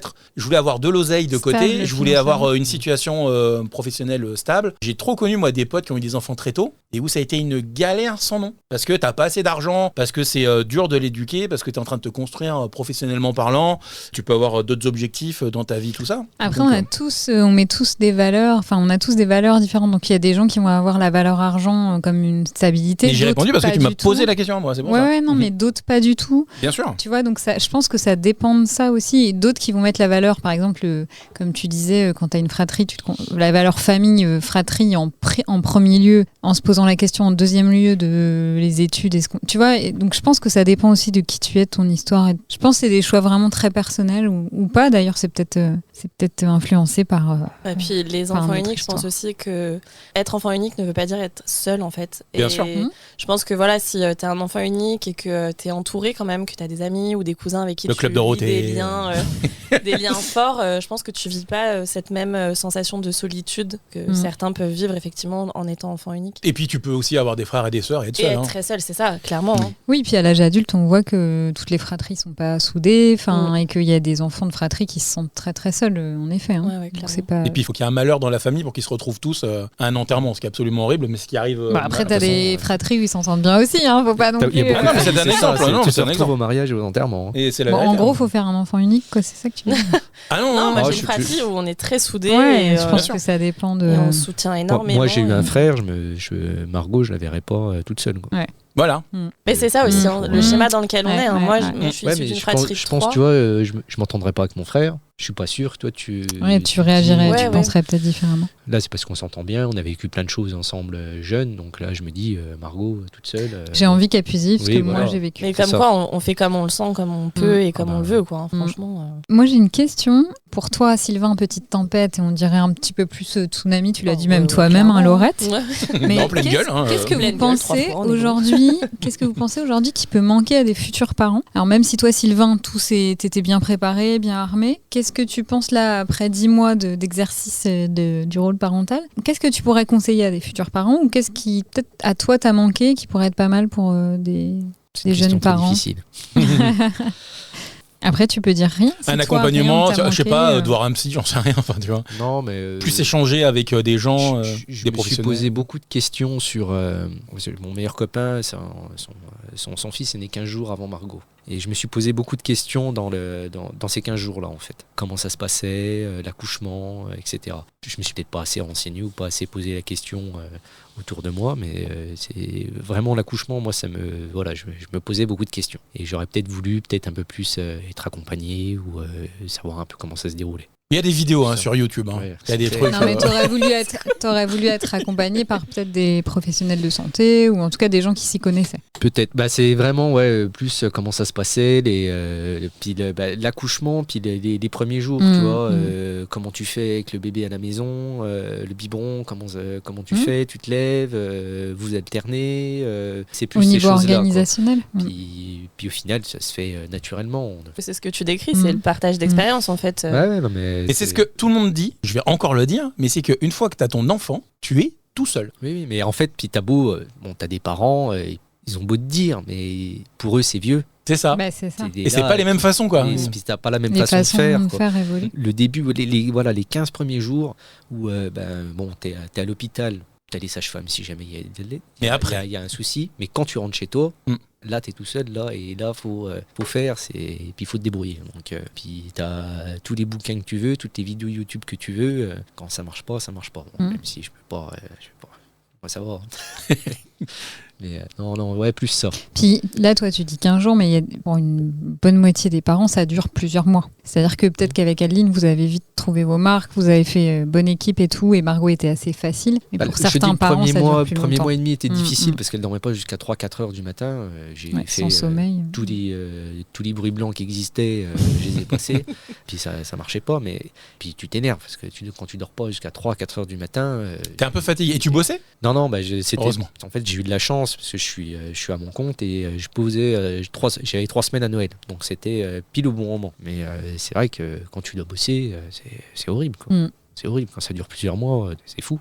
avoir de l'oseille de côté, je voulais avoir une situation professionnelle stable. J'ai trop connu moi des potes qui ont eu des enfants très tôt et où ça a été une galère sans nom parce que t'as pas assez d'argent, parce que c'est dur de l'éduquer, parce que t'es en train de te construire professionnellement parlant. Tu peux avoir d'autres objectifs dans ta vie, tout ça. Après, on met tous des valeurs, on a tous des valeurs différentes. Donc il y a des gens qui vont avoir la valeur argent comme une stabilité. Mais j'ai répondu parce que tu m'as posé la question à moi, c'est bon. Ouais, non, mais d'autres pas du tout. Bien sûr. Tu vois, donc je pense que ça dépend de ça aussi. Et d'autres qui vont mettre la valeur, par exemple, comme tu disais, quand tu as une fratrie, la valeur famille, fratrie en premier lieu, en se posant la question en deuxième lieu de les études. Tu vois, et donc je pense que ça dépend aussi de qui tu es, de ton histoire. Je pense que c'est des choix vraiment très personnels ou pas. D'ailleurs, c'est peut-être influencé par. Et puis les enfants uniques, je pense aussi que être enfant unique ne veut pas dire être seul en fait. Bien sûr. Je pense que voilà, si t'es un enfant unique et que t'es entouré quand même, que t'as des amis ou des cousins avec qui le tu club Dorothée. Des liens forts, je pense que tu vis pas cette même sensation de solitude que certains peuvent vivre effectivement en étant enfant unique. Et puis tu peux aussi avoir des frères et des sœurs et être seul. Être très seul, c'est ça, clairement. Hein. Oui, puis à l'âge adulte, on voit que toutes les fratries sont pas soudées, et qu'il y a des enfants de fratries fratrie qui se sentent très très seuls, en effet. Hein. Ouais, Donc, c'est pas... Et puis il faut qu'il y ait un malheur dans la famille pour qu'ils se retrouvent tous à un enterrement, ce qui est absolument horrible, mais ce qui arrive. Après, t'as des fratries où ils s'entendent bien aussi, hein, faut pas non plus. Ah non, mais c'est un exemple. Tu te retrouves au mariage et aux enterrements. Et c'est la en gros, faut faire un enfant unique, quoi, c'est ça que tu veux dire. Ah non, Non, moi j'ai une fratrie où on est très soudés. Ouais, et, je pense que ça dépend de. Et on se soutient énormément. Moi, j'ai eu un frère, Margot, je la verrais pas toute seule. Quoi. Ouais. Voilà. Mais c'est ça aussi, le schéma dans lequel on est. Moi, je suis issue d'une fratrie de je pense, 3. tu vois, je m'entendrais pas avec mon frère. Je suis pas sûr. Toi, tu réagirais, Ouais, tu penserais peut-être différemment. Là, c'est parce qu'on s'entend bien. On a vécu plein de choses ensemble jeunes. Donc là, je me dis, Margot, toute seule. J'ai envie qu'elle puisse vivre ce que moi j'ai vécu. Mais comme quoi, on fait comme on le sent, comme on peut et comme on le veut, quoi. Franchement. Moi, j'ai une question pour toi, Sylvain, petite tempête, et on dirait un petit peu plus tsunami. Tu l'as dit même toi-même, hein, Laurette. Mais en pleine gueule. Qu'est-ce que vous pensez aujourd'hui qui peut manquer à des futurs parents? Alors même si toi, Sylvain, t'étais bien préparé, bien armé, qu'est-ce que tu penses là, après 10 mois d'exercice du rôle parental? Qu'est-ce que tu pourrais conseiller à des futurs parents, ou qu'est-ce qui, peut-être, à toi, t'a manqué, qui pourrait être pas mal pour des jeunes parents? C'est difficile. Après, tu peux dire rien. Si un accompagnement, je sais pas, de voir un psy, j'en sais rien. Enfin, tu vois. Non, mais plus échanger avec des gens, je des me professionnels. suis posé beaucoup de questions sur mon meilleur copain. Son fils est né 15 jours avant Margot. Et je me suis posé beaucoup de questions dans ces 15 jours-là, en fait. Comment ça se passait, l'accouchement, etc. Je me suis peut-être pas assez renseigné ou pas assez posé la question autour de moi, mais c'est vraiment l'accouchement, moi, je me posais beaucoup de questions. Et j'aurais peut-être voulu un peu plus être accompagné ou savoir un peu comment ça se déroulait. Il y a des vidéos sur YouTube. Ouais, il y a des trucs. Non, mais t'aurais voulu être accompagné par peut-être des professionnels de santé, ou en tout cas des gens qui s'y connaissaient. Peut-être. C'est vraiment plus comment ça se passait, l'accouchement, puis les premiers jours, tu vois, comment tu fais avec le bébé à la maison, le biberon, comment tu fais, tu te lèves, vous alternez, c'est plus au ces niveau choses-là, organisationnel. Puis au final, ça se fait naturellement. C'est ce que tu décris, c'est le partage d'expérience en fait. Ouais, non, mais et c'est ce que tout le monde dit, je vais encore le dire, mais c'est qu'une fois que tu as ton enfant, tu es tout seul. Oui, mais en fait, puis t'as des parents, ils ont beau te dire, mais pour eux, c'est vieux. C'est ça. C'est ça. Et c'est pas les mêmes façons, quoi. Et puis t'as pas la même façon de faire. Évoluer. Le début, les 15 premiers jours où t'es à l'hôpital, t'as les sages-femmes si jamais il y a un souci, mais quand tu rentres chez toi, là t'es tout seul, et là faut faire, et puis il faut te débrouiller. Donc puis t'as tous les bouquins que tu veux, toutes les vidéos YouTube que tu veux, quand ça marche pas. Même si je peux pas, moi ça va. Mais plus ça. Puis là, toi, tu dis 15 jours, mais pour une bonne moitié des parents, ça dure plusieurs mois. C'est-à-dire que peut-être qu'avec Adeline, vous avez vite trouvé vos marques, vous avez fait bonne équipe et tout, et Margot était assez facile. Mais pour certains parents, ça dure plus longtemps. Le premier mois et demi était difficile parce qu'elle ne dormait pas jusqu'à 3-4 heures du matin. J'ai fait sans sommeil. Tous les bruits blancs qui existaient, je les ai passés. Puis ça marchait pas, mais puis tu t'énerves parce que quand tu dors pas jusqu'à 3-4 heures du matin... T'es un peu fatigué. Et tu bossais? Non, heureusement. En fait, j'ai eu de la chance parce que je suis à mon compte et j'avais 3 semaines à Noël, donc c'était pile au bon moment. Mais c'est vrai que quand tu dois bosser, c'est horrible, quoi. C'est horrible quand ça dure plusieurs mois, c'est fou.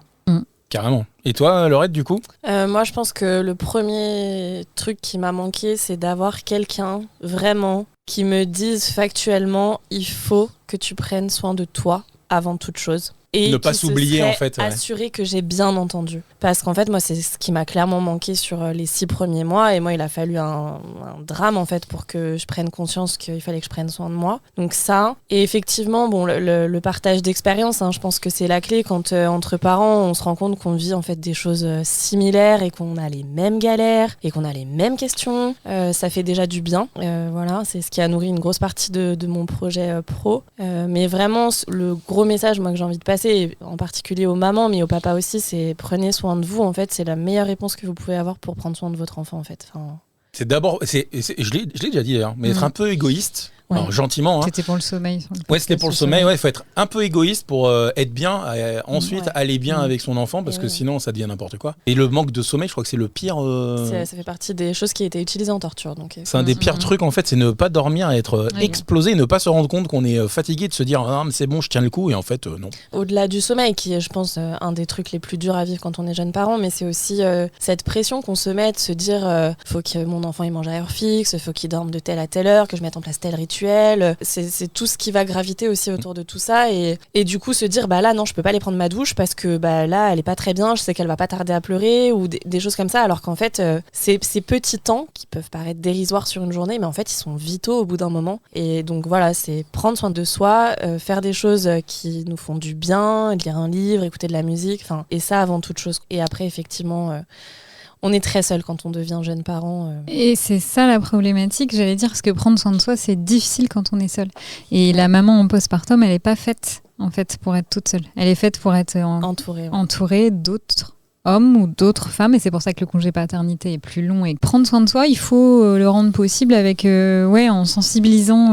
Carrément. Et toi, Laurette, du coup? Moi, je pense que le premier truc qui m'a manqué, c'est d'avoir quelqu'un vraiment qui me dise factuellement, il faut que tu prennes soin de toi avant toute chose. Et ne pas s'oublier, en fait. Assurer que j'ai bien entendu. Parce qu'en fait, moi, c'est ce qui m'a clairement manqué sur les 6 premiers mois. Et moi, il a fallu un drame, en fait, pour que je prenne conscience qu'il fallait que je prenne soin de moi. Donc ça. Et effectivement, le partage d'expérience, je pense que c'est la clé. Quand, entre parents, on se rend compte qu'on vit, en fait, des choses similaires et qu'on a les mêmes galères et qu'on a les mêmes questions. Ça fait déjà du bien. Voilà, c'est ce qui a nourri une grosse partie de mon projet pro. Mais vraiment, le gros message, moi, que j'ai envie de passer, en particulier aux mamans, mais aux papas aussi, c'est prenez soin de vous. En fait, c'est la meilleure réponse que vous pouvez avoir pour prendre soin de votre enfant, en fait. C'est d'abord, je l'ai déjà dit d'ailleurs, mais être un peu égoïste. Ouais. Alors, gentiment. C'était pour le sommeil. C'était pour le sommeil. Il faut être un peu égoïste pour être bien, ensuite aller bien avec son enfant, parce que sinon ça devient n'importe quoi. Et le manque de sommeil, je crois que c'est le pire. Ça fait partie des choses qui étaient utilisées en torture. Donc, c'est un des pires trucs, en fait, c'est ne pas dormir, être explosé, ne pas se rendre compte qu'on est fatigué, de se dire ah, mais c'est bon, je tiens le coup, et en fait, non. Au-delà du sommeil, qui est, je pense, un des trucs les plus durs à vivre quand on est jeune parent, mais c'est aussi cette pression qu'on se met de se dire faut que mon enfant il mange à heure fixe, faut qu'il dorme de telle à telle heure, que je mette en place tel rituel. rituels, c'est tout ce qui va graviter aussi autour de tout ça et du coup se dire bah là non je peux pas aller prendre ma douche parce que bah là elle est pas très bien, je sais qu'elle va pas tarder à pleurer ou des choses comme ça, alors qu'en fait ces petits temps qui peuvent paraître dérisoires sur une journée mais en fait ils sont vitaux au bout d'un moment. Et donc voilà, c'est prendre soin de soi, faire des choses qui nous font du bien, lire un livre, écouter de la musique, et ça avant toute chose. Et après effectivement on est très seul quand on devient jeune parent. Et c'est ça la problématique, j'allais dire, parce que prendre soin de soi, c'est difficile quand on est seul. Et la maman en postpartum, elle n'est pas faite en fait pour être toute seule. Elle est faite pour être entourée d'autres hommes ou d'autres femmes, et c'est pour ça que le congé paternité est plus long. Et prendre soin de soi, il faut le rendre possible avec en sensibilisant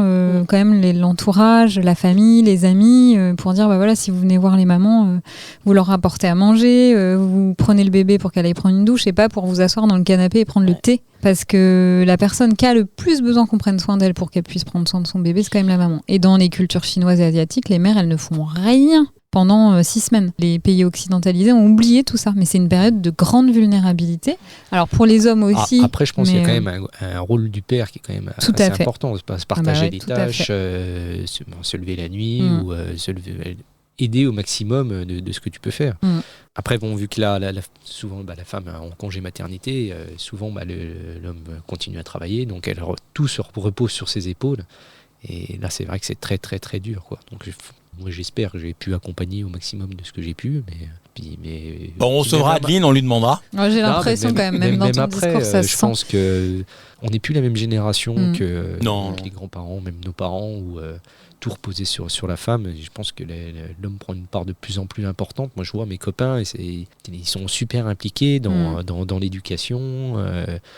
quand même l'entourage, la famille, les amis, pour dire bah voilà, si vous venez voir les mamans, vous leur apportez à manger, vous prenez le bébé pour qu'elle aille prendre une douche et pas pour vous asseoir dans le canapé et prendre le thé, parce que la personne qui a le plus besoin qu'on prenne soin d'elle pour qu'elle puisse prendre soin de son bébé, c'est quand même la maman. Et dans les cultures chinoises et asiatiques, les mères, elles ne font rien pendant 6 semaines. Les pays occidentalisés ont oublié tout ça, mais c'est une période de grande vulnérabilité. Alors pour les hommes aussi. Après, je pense qu'il y a quand même un rôle du père qui est quand même assez important. Se partager les tâches, se lever la nuit ou aider au maximum de ce que tu peux faire. Après, bon, vu que souvent la femme en congé maternité, souvent l'homme continue à travailler, donc tout se repose sur ses épaules. Et là, c'est vrai que c'est très très très dur, quoi. Donc moi, j'espère que j'ai pu accompagner au maximum de ce que j'ai pu, mais bon, on recevra Adeline, on lui demandera. J'ai l'impression quand même dans ton après, discours, ça se je pense que on n'est plus la même génération que les grands-parents, même nos parents, où tout reposait sur la femme. Je pense que l'homme prend une part de plus en plus importante. Moi, je vois mes copains, ils sont super impliqués dans l'éducation,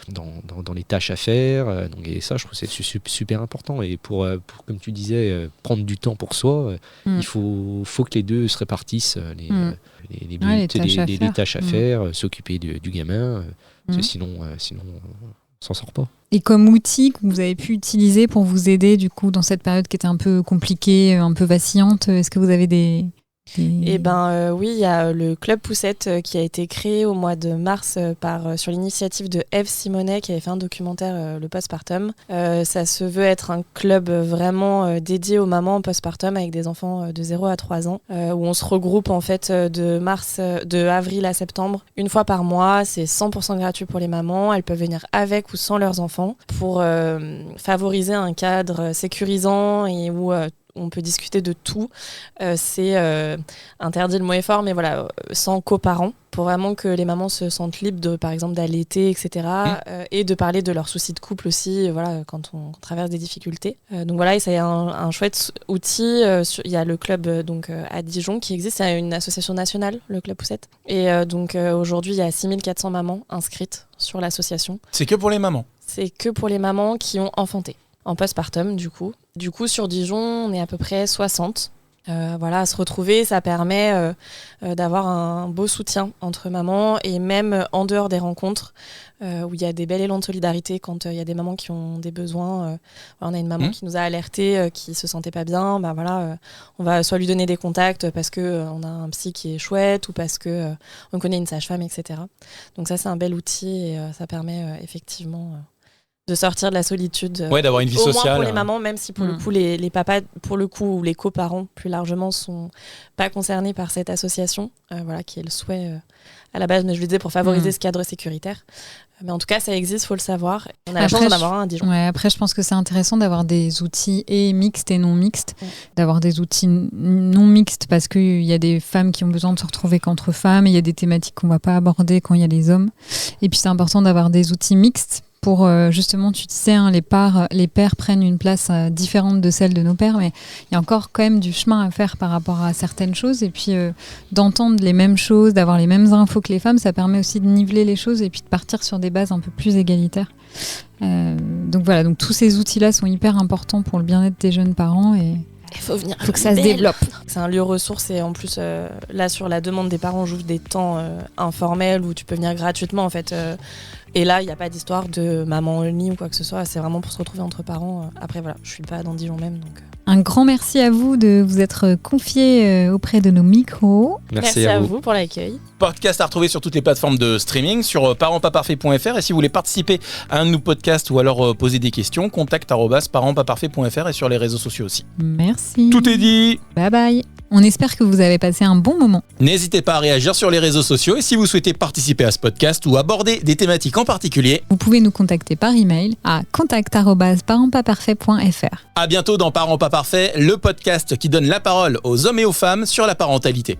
dans les tâches à faire. Et ça, je trouve que c'est super important. Et pour comme tu disais, prendre du temps pour soi, il faut que les deux se répartissent les tâches à faire, s'occuper du gamin, parce que sinon on s'en sort pas. Et comme outil que vous avez pu utiliser pour vous aider du coup dans cette période qui était un peu compliquée, un peu vacillante, est-ce que vous avez des... Oui, il y a le Club Poussette qui a été créé au mois de mars sur l'initiative de Eve Simonet qui avait fait un documentaire, le postpartum. Ça se veut être un club vraiment dédié aux mamans postpartum avec des enfants de 0 à 3 ans, où on se regroupe en fait de avril à septembre, une fois par mois. C'est 100% gratuit pour les mamans. Elles peuvent venir avec ou sans leurs enfants pour favoriser un cadre sécurisant et où on peut discuter de tout. C'est interdit, le mot est fort, mais voilà, sans coparents, pour vraiment que les mamans se sentent libres par exemple d'allaiter, etc. Et de parler de leurs soucis de couple aussi, voilà, quand on traverse des difficultés. Donc voilà, et c'est un chouette outil. Il y a le club à Dijon qui existe, c'est une association nationale, le Club Poussette. Et aujourd'hui, il y a 6400 mamans inscrites sur l'association. C'est que pour les mamans? C'est que pour les mamans qui ont enfanté. En postpartum, du coup. Du coup, sur Dijon, on est à peu près 60. À se retrouver, ça permet d'avoir un beau soutien entre mamans et même en dehors des rencontres où il y a des bels élans de solidarité quand il y a des mamans qui ont des besoins. On a une maman qui nous a alerté, qui se sentait pas bien. On va soit lui donner des contacts parce qu'on a un psy qui est chouette ou parce qu'on connaît une sage-femme, etc. Donc ça, c'est un bel outil et ça permet effectivement... de sortir de la solitude, d'avoir une vie sociale. Au moins pour les mamans, même si pour le coup les papas, pour le coup, ou les coparents plus largement, sont pas concernés par cette association, qui est le souhait à la base, mais je le disais pour favoriser ce cadre sécuritaire. Mais en tout cas, ça existe, faut le savoir. On a la chance d'en avoir un à Dijon. Après, je pense que c'est intéressant d'avoir des outils mixtes et non mixtes, d'avoir des outils non mixtes parce qu'il y a des femmes qui ont besoin de se retrouver qu'entre femmes, et il y a des thématiques qu'on va pas aborder quand il y a les hommes. Et puis c'est important d'avoir des outils mixtes pour justement, tu disais, les pères prennent une place différente de celle de nos pères, mais il y a encore quand même du chemin à faire par rapport à certaines choses, et puis d'entendre les mêmes choses, d'avoir les mêmes infos que les femmes, ça permet aussi de niveler les choses et puis de partir sur des bases un peu plus égalitaires. Donc tous ces outils-là sont hyper importants pour le bien-être des jeunes parents, et il faut que ça se développe. C'est un lieu ressource, et en plus là sur la demande des parents, j'ouvre des temps informels où tu peux venir gratuitement en fait. Et là, il n'y a pas d'histoire de maman en ligne ou quoi que ce soit. C'est vraiment pour se retrouver entre parents. Après, voilà, je suis pas dans Dijon même, donc. Un grand merci à vous de vous être confié auprès de nos micros. Merci à vous pour l'accueil. Podcast à retrouver sur toutes les plateformes de streaming, sur parentspaparfaits.fr. Et si vous voulez participer à un de nos podcasts ou alors poser des questions, contact@parentspaparfaits.fr et sur les réseaux sociaux aussi. Merci. Tout est dit. Bye bye. On espère que vous avez passé un bon moment. N'hésitez pas à réagir sur les réseaux sociaux et si vous souhaitez participer à ce podcast ou aborder des thématiques en particulier, vous pouvez nous contacter par email à contact@parentspaparfaits.fr. À bientôt dans Parents pas parfaits, le podcast qui donne la parole aux hommes et aux femmes sur la parentalité.